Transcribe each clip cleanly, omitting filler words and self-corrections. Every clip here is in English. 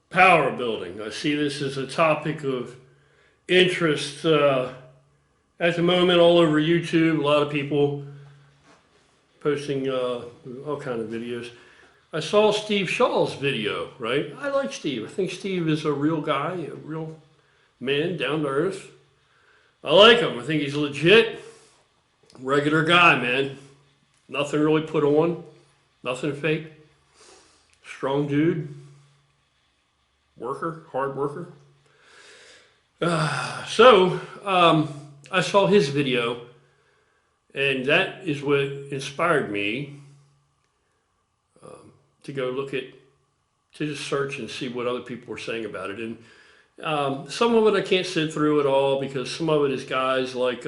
Power building. I see this as a topic of interest at the moment all over YouTube. A lot of people posting all kind of videos. I saw Steve Shaw's video, right? I like Steve. I think Steve is a real guy, a real man, down to earth. I like him. I think he's legit, regular guy, man. Nothing really put on, nothing fake. Strong dude, worker, hard worker. So I saw his video, and that is what inspired me to go look at, to just search and see what other people were saying about it. And some of it I can't sit through at all because some of it is guys like,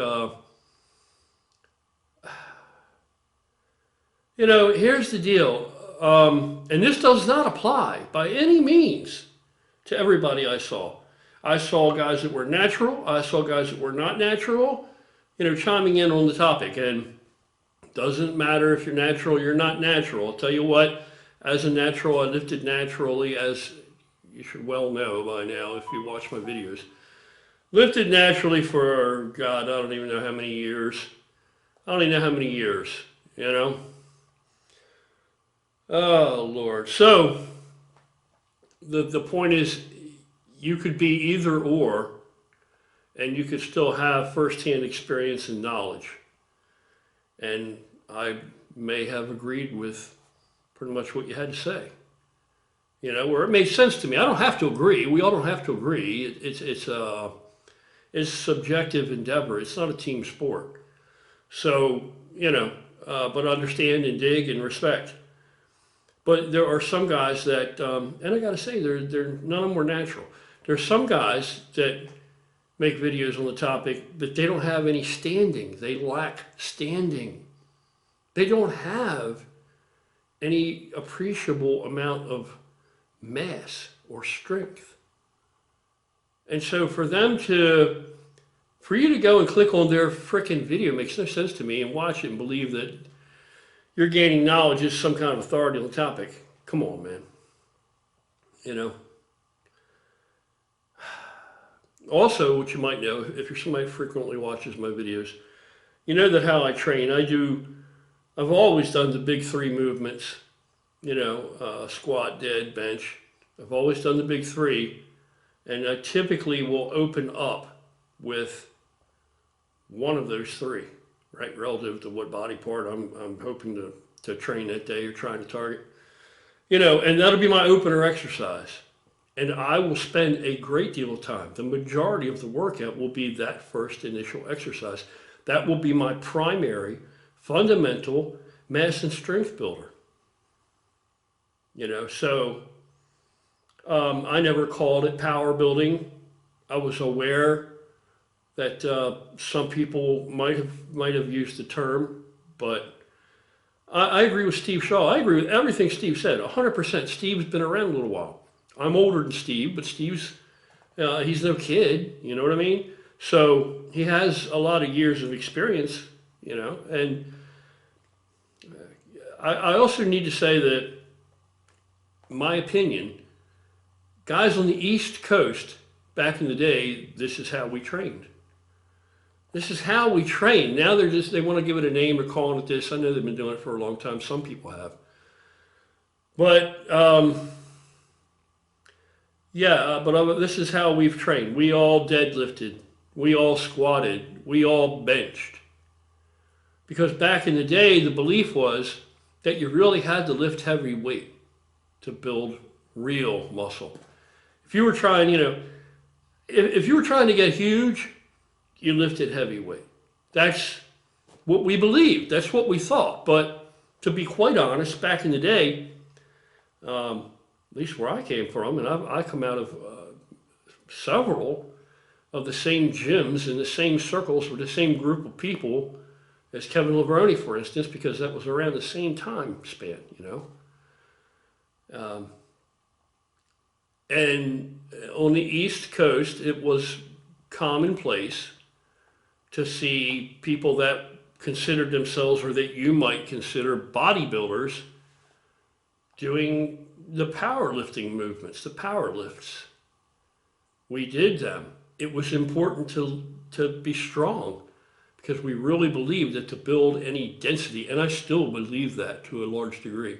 here's the deal. And this does not apply by any means to everybody I saw. I saw guys that were natural. I saw guys that were not natural, chiming in on the topic. And it doesn't matter if you're natural or you're not natural. I'll tell you what, as a natural, I lifted naturally, as you should well know by now if you watch my videos. Lifted naturally for, God, I don't even know how many years. I don't even know how many years, you know? Oh, Lord. So, the point is, you could be either or, and you could still have firsthand experience and knowledge. And I may have agreed with pretty much what you had to say. Where it made sense to me. I don't have to agree. We all don't have to agree. It's subjective endeavor. It's not a team sport. So, but understand and dig and respect. But there are some guys that, and I got to say, none of them were natural. There's some guys that make videos on the topic, but they don't have any standing. They lack standing. They don't have any appreciable amount of mass or strength. And so for you to go and click on their frickin' video makes no sense to me, and watch it and believe that you're gaining knowledge is some kind of authority on the topic. Come on, man. Also, what you might know, if you're somebody who frequently watches my videos, you know that how I train. I've always done the big three movements, squat, dead, bench. I've always done the big three, and I typically will open up with one of those three, right, relative to what body part I'm hoping to train that day or trying to target. And that'll be my opener exercise. And I will spend a great deal of time. The majority of the workout will be that first initial exercise. That will be my primary, fundamental mass and strength builder. So I never called it power building. I was aware that some people might have used the term, but I agree with Steve Shaw. I agree with everything Steve said, 100%. Steve's been around a little while. I'm older than Steve, but he's no kid, you know what I mean? So he has a lot of years of experience, and I also need to say that, my opinion, guys on the East Coast, back in the day, this is how we trained. This is how we train. Now they want to give it a name or calling it this. I know they've been doing it for a long time. Some people have. But, this is how we've trained. We all deadlifted. We all squatted. We all benched. Because back in the day, the belief was that you really had to lift heavy weight to build real muscle. If you were trying, if you were trying to get huge, you lifted heavy weight. That's what we believed. That's what we thought. But to be quite honest, back in the day, at least where I came from, and I come out of several of the same gyms in the same circles with the same group of people as Kevin Levrone, for instance, because that was around the same time span, And on the East Coast, it was commonplace to see people that considered themselves, or that you might consider bodybuilders, doing the powerlifting movements, the power lifts. We did them. It was important to be strong because we really believed that to build any density, and I still believe that to a large degree,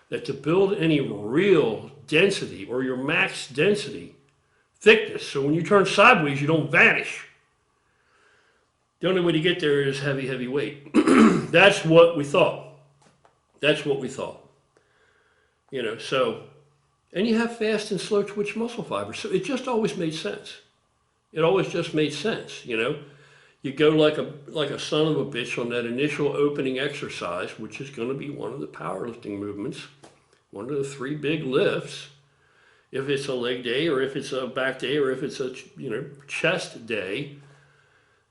that to build any real density or your max density, thickness, so when you turn sideways, you don't vanish. The only way to get there is heavy, heavy weight. That's what we thought. That's what we thought. You know, so, and you have fast and slow twitch muscle fibers. So it just always made sense. It always just made sense, you know. You go like a son of a bitch on that initial opening exercise, which is going to be one of the powerlifting movements, one of the 3 big lifts. If it's a leg day or if it's a back day or if it's a, you know, chest day.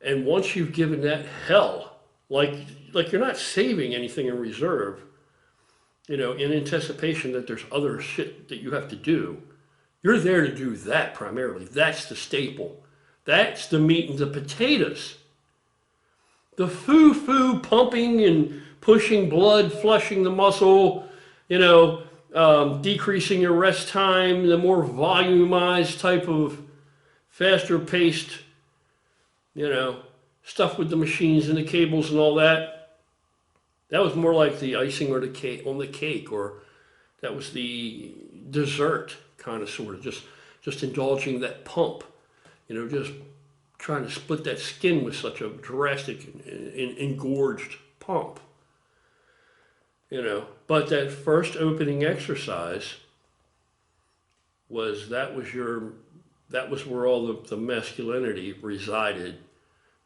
And once you've given that hell, like you're not saving anything in reserve, you know, in anticipation that there's other shit that you have to do. You're there to do that primarily. That's the staple. That's the meat and the potatoes. The foo-foo pumping and pushing blood, flushing the muscle, you know, decreasing your rest time, the more volumized type of faster paced, you know, stuff with the machines and the cables and all that. That was more like the icing or the cake on the cake, or that was the dessert kind of sort of just indulging that pump, you know, just trying to split that skin with such a drastic engorged pump, you know. But that first opening exercise was that was where all the masculinity resided.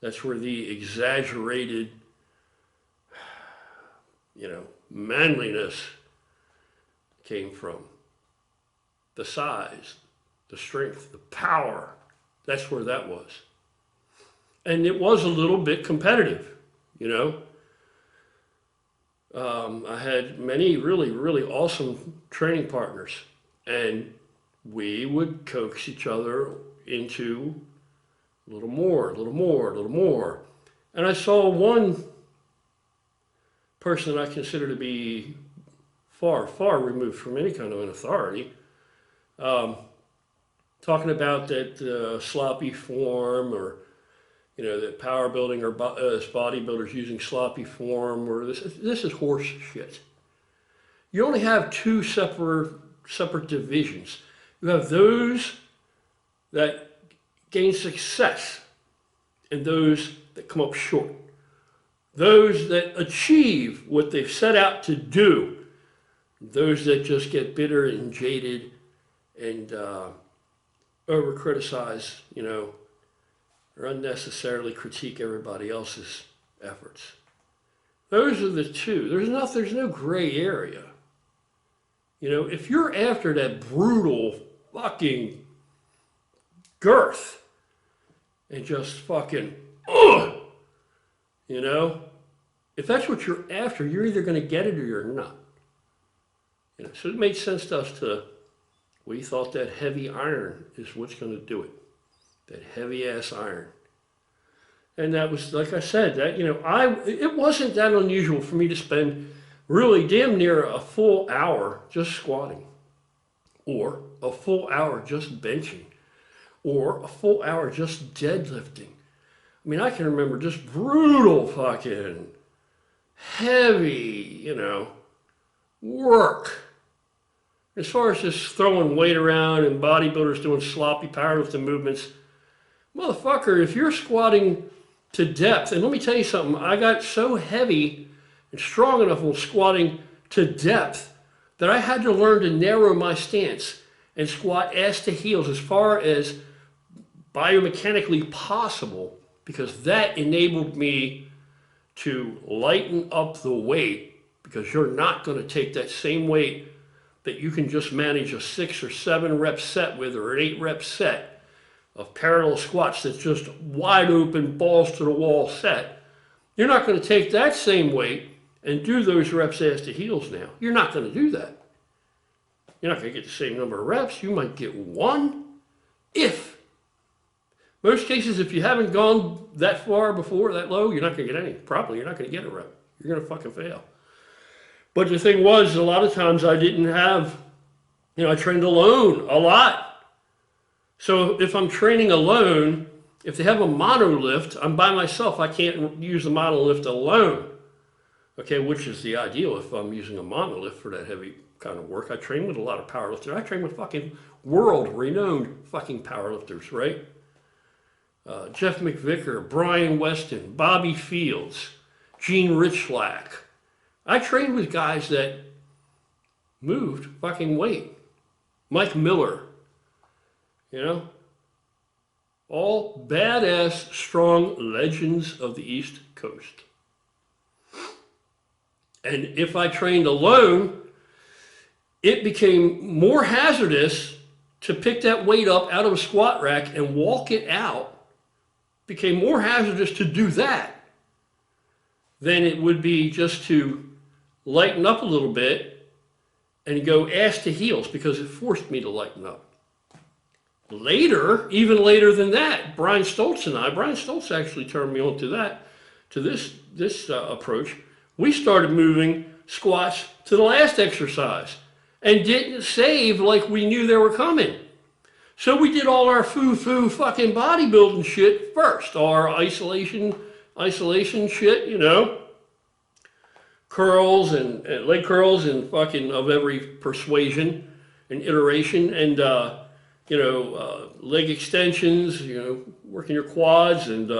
That's where the exaggerated, you know, manliness came from. The size, the strength, the power. That's where that was. And it was a little bit competitive, you know. I had many really, really awesome training partners, and we would coax each other into a little more, a little more, a little more. And I saw one person that I consider to be far, far removed from any kind of an authority, talking about that sloppy form, or, you know, that power building or bodybuilders using sloppy form, or this is horse shit. You only have 2 separate divisions. You have those that gain success and those that come up short. Those that achieve what they've set out to do. Those that just get bitter and jaded and over-criticize, you know, or unnecessarily critique everybody else's efforts. Those are the 2. There's no gray area. You know, if you're after that brutal fucking girth and just fucking, you know, if that's what you're after, you're either going to get it or you're not. You know, so it made sense to us we thought that heavy iron is what's going to do it. That heavy ass iron. And that was, like I said, that, you know, it wasn't that unusual for me to spend really damn near a full hour just squatting, or a full hour just benching, or a full hour just deadlifting. I mean, I can remember just brutal fucking heavy, you know, work. As far as just throwing weight around and bodybuilders doing sloppy powerlifting movements, motherfucker, if you're squatting to depth, and let me tell you something, I got so heavy and strong enough on squatting to depth that I had to learn to narrow my stance and squat ass to heels as far as biomechanically possible, because that enabled me to lighten up the weight, because you're not going to take that same weight that you can just manage a 6 or 7 rep set with, or an 8 rep set of parallel squats that's just wide open, balls to the wall set. You're not going to take that same weight and do those reps ass to heels now. You're not going to do that. You're not going to get the same number of reps. You might get 1, if. Most cases, if you haven't gone that far before, that low, you're not going to get any. Probably you're not going to get a rep. You're going to fucking fail. But the thing was, a lot of times I didn't have I trained alone a lot. So if I'm training alone, if they have a monolift, I'm by myself. I can't use the monolift alone. Okay, which is the ideal if I'm using a monolift for that heavy kind of work. I train with a lot of powerlifters. I train with fucking world-renowned fucking powerlifters, right? Jeff McVicker, Brian Weston, Bobby Fields, Gene Richlack. I trained with guys that moved fucking weight. Mike Miller, all badass, strong legends of the East Coast. And if I trained alone, it became more hazardous to pick that weight up out of a squat rack and walk it out. Became more hazardous to do that than it would be just to lighten up a little bit and go ass to heels, because it forced me to lighten up. Later, even later than that, Brian Stoltz actually turned me on to this approach. We started moving squats to the last exercise and didn't save like we knew they were coming. So we did all our foo-foo fucking bodybuilding shit first, our isolation shit, curls and leg curls and fucking of every persuasion and iteration, and leg extensions, working your quads, and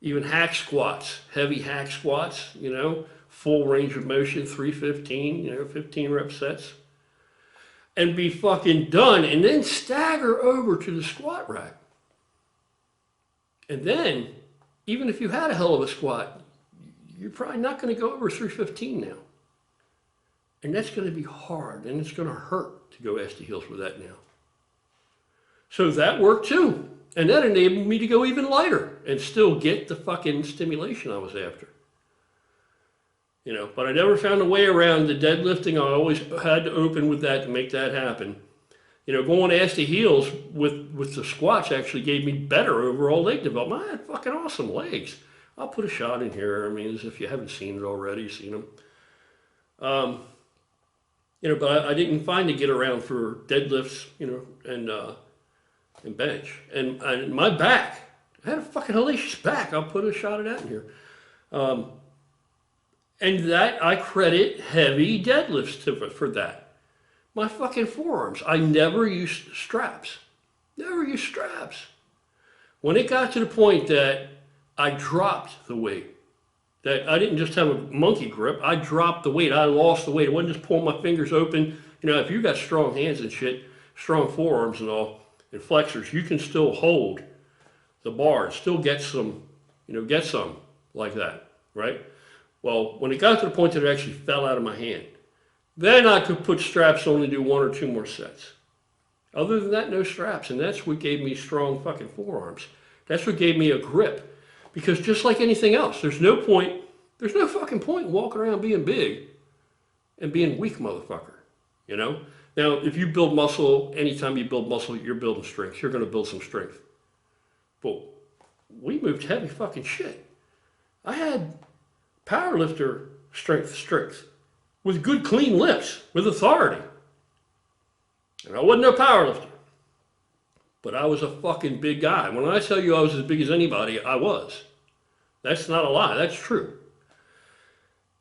even hack squats, heavy hack squats, full range of motion, 315, 15 rep sets, and be fucking done, and then stagger over to the squat rack. And then, even if you had a hell of a squat, you're probably not going to go over 315 now. And that's going to be hard, and it's going to hurt to go ass to heels with that now. So that worked too. And that enabled me to go even lighter and still get the fucking stimulation I was after. But I never found a way around the deadlifting. I always had to open with that to make that happen. Going ass to heels with the squats actually gave me better overall leg development. I had fucking awesome legs. I'll put a shot in here. I mean, as if you haven't seen it already, you've seen them. But I didn't find a get around for deadlifts, and bench. And my back, I had a fucking hellacious back. I'll put a shot of that in here. And that, I credit heavy deadlifts for that. My fucking forearms, I never used straps. Never used straps. When it got to the point that I dropped the weight, that I didn't just have a monkey grip, I dropped the weight, I lost the weight. I wasn't just pulling my fingers open. If you got strong hands and shit, strong forearms and all, and flexors, you can still hold the bar and still get some like that, right? Well, when it got to the point that it actually fell out of my hand, then I could put straps on and do 1 or 2 more sets. Other than that, no straps, and that's what gave me strong fucking forearms. That's what gave me a grip. Because just like anything else, there's no fucking point walking around being big and being weak, motherfucker, Now, if you build muscle, anytime you build muscle, you're building strength. You're going to build some strength. But we moved heavy fucking shit. I had powerlifter strength with good, clean lifts, with authority. And I wasn't no powerlifter. But I was a fucking big guy. When I tell you I was as big as anybody, I was. That's not a lie. That's true.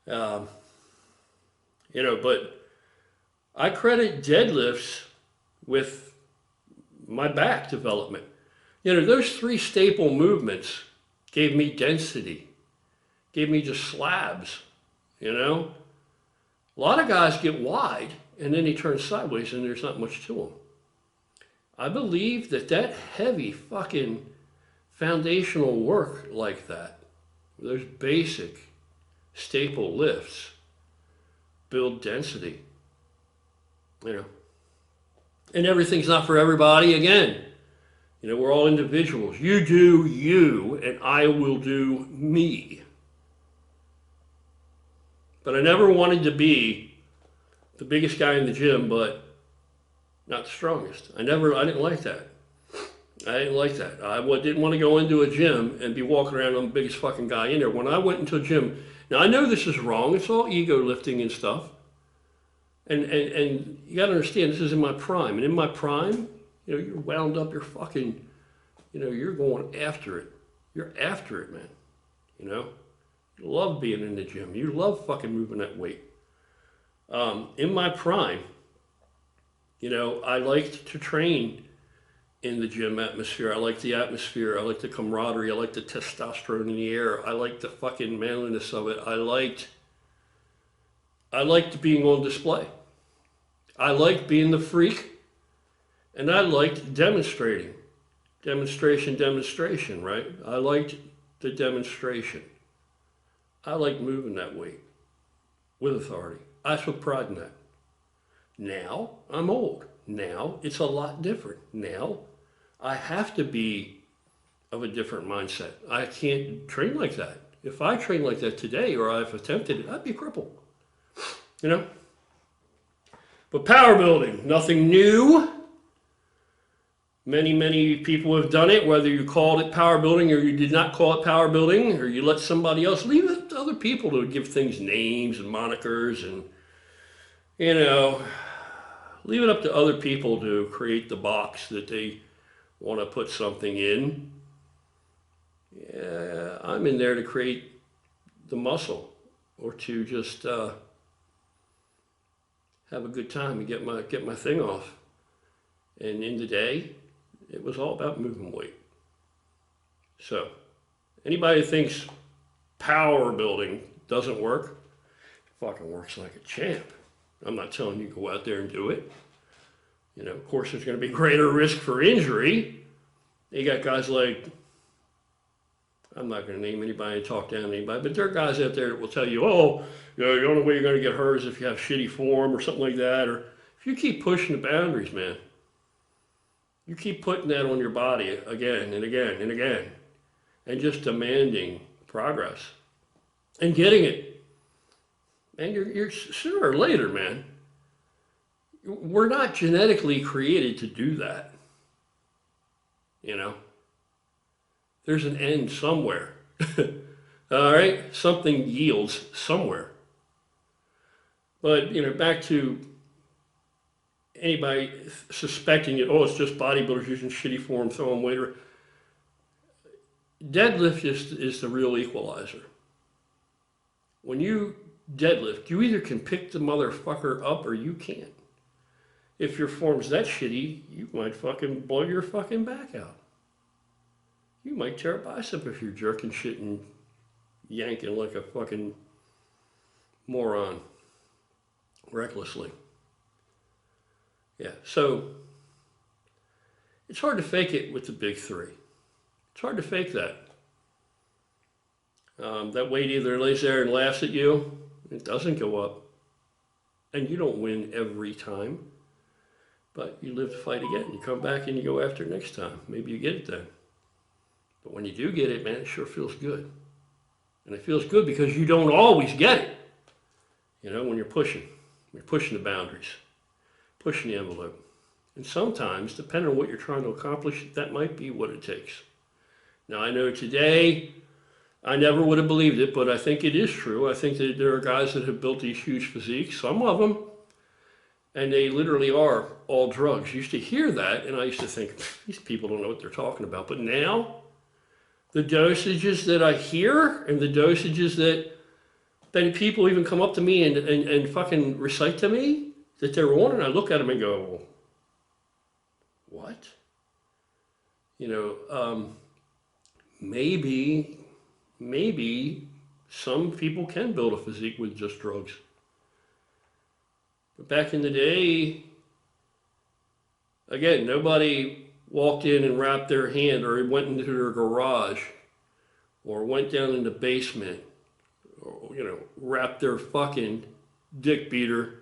But I credit deadlifts with my back development. Those 3 staple movements gave me density, gave me just slabs, A lot of guys get wide and then they turn sideways and there's not much to them. I believe that heavy fucking foundational work like that, those basic staple lifts, build density. And everything's not for everybody. Again, we're all individuals. You do you, and I will do me. But I never wanted to be the biggest guy in the gym, but not the strongest. I didn't like that. I didn't like that. I didn't want to go into a gym and be walking around, I'm the biggest fucking guy in there. When I went into a gym, now I know this is wrong. It's all ego lifting and stuff. And you got to understand, this is in my prime. And in my prime, you're wound up, you're fucking, you're going after it. You're after it, man. You love being in the gym. You love fucking moving that weight. In my prime, I liked to train in the gym atmosphere. I like the atmosphere. I like the camaraderie. I like the testosterone in the air. I like the fucking manliness of it. I liked being on display. I liked being the freak, and I liked demonstrating. Demonstration, right? I liked the demonstration. I liked moving that weight with authority. I took pride in that. Now, I'm old. Now, it's a lot different. Now, I have to be of a different mindset. I can't train like that. If I train like that today, or I've attempted it, I'd be crippled. But power building, nothing new. Many people have done it, whether you called it power building or you did not call it power building, or you let somebody else, leave it to other people to give things names and monikers, and, leave it up to other people to create the box that they want to put something in. Yeah, I'm in there to create the muscle, or to just have a good time and get my thing off. And in the day, it was all about moving weight. So, anybody who thinks power building doesn't work, it fucking works like a champ. I'm not telling you to go out there and do it. Of course, there's going to be greater risk for injury. You got guys like, I'm not going to name anybody and talk down to anybody, but there are guys out there that will tell you, the only way you're going to get hurt is if you have shitty form or something like that. Or if you keep pushing the boundaries, man, you keep putting that on your body again and again and again, and just demanding progress and getting it. And you're sooner or later, man, we're not genetically created to do that. There's an end somewhere. All right? Something yields somewhere. But, back to anybody suspecting it, it's just bodybuilders using shitty form, throwing weight. Deadlift is the real equalizer. When you deadlift, you either can pick the motherfucker up or you can't. If your form's that shitty, you might fucking blow your fucking back out. You might tear a bicep if you're jerking shit and yanking like a fucking moron, recklessly. Yeah, so it's hard to fake it with the big three. It's hard to fake that. That weight either lays there and laughs at you, it doesn't go up, and you don't win every time, but you live to fight again. You come back and you go after it next time. Maybe you get it then. But when you do get it, man, it sure feels good. And it feels good because you don't always get it. When you're pushing the boundaries, pushing the envelope. And sometimes, depending on what you're trying to accomplish, that might be what it takes. Now, I know today, I never would have believed it, but I think it is true. I think that there are guys that have built these huge physiques, some of them, and they literally are all drugs. I used to hear that, and I used to think, these people don't know what they're talking about. But now, the dosages that I hear and the dosages that people even come up to me and fucking recite to me that they're on, and I look at them and go, what? Maybe some people can build a physique with just drugs. But back in the day, again, nobody walked in and wrapped their hand, or went into their garage, or went down in the basement, or, wrapped their fucking dick beater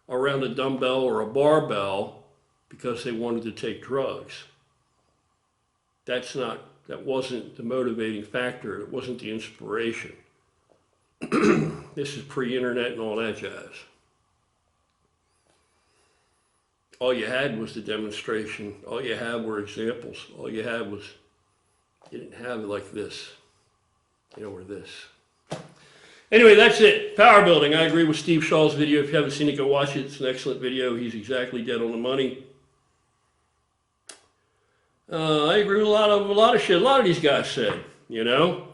around a dumbbell or a barbell because they wanted to take drugs. That wasn't the motivating factor. It wasn't the inspiration. This is pre-internet and all that jazz. All you had was the demonstration. All you had were examples. All you had was, you didn't have it like this, or this. Anyway, that's it. Power building. I agree with Steve Shaw's video. If you haven't seen it, go watch it. It's an excellent video. He's exactly dead on the money. I agree with a lot of shit. A lot of these guys said, you know.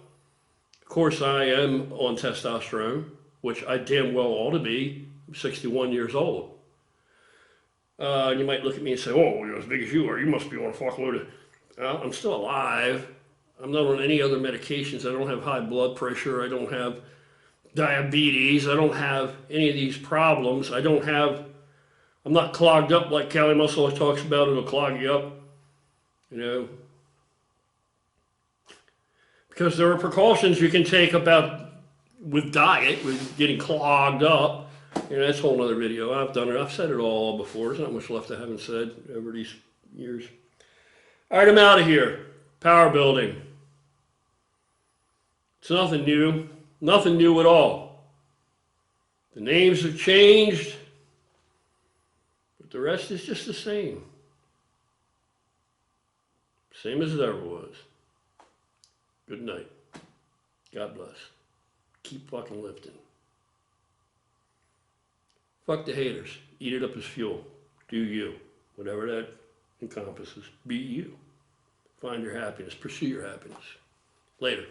Of course, I am on testosterone, which I damn well ought to be. I'm 61 years old. And you might look at me and say, "Oh, you're as big as you are. You must be on a fuckload of." Well, I'm still alive. I'm not on any other medications. I don't have high blood pressure. I don't have diabetes. I don't have any of these problems. I'm not clogged up like Cali Muscle always talks about. It'll clog you up, you know. Because there are precautions you can take with diet, with getting clogged up. You know, that's a whole other video. I've done it. I've said it all before. There's not much left I haven't said over these years. All right, I'm out of here. Power building. It's nothing new. Nothing new at all. The names have changed, but the rest is just the same. Same as it ever was. Good night. God bless. Keep fucking lifting. Fuck the haters. Eat it up as fuel. Do you. Whatever that encompasses. Be you. Find your happiness. Pursue your happiness. Later.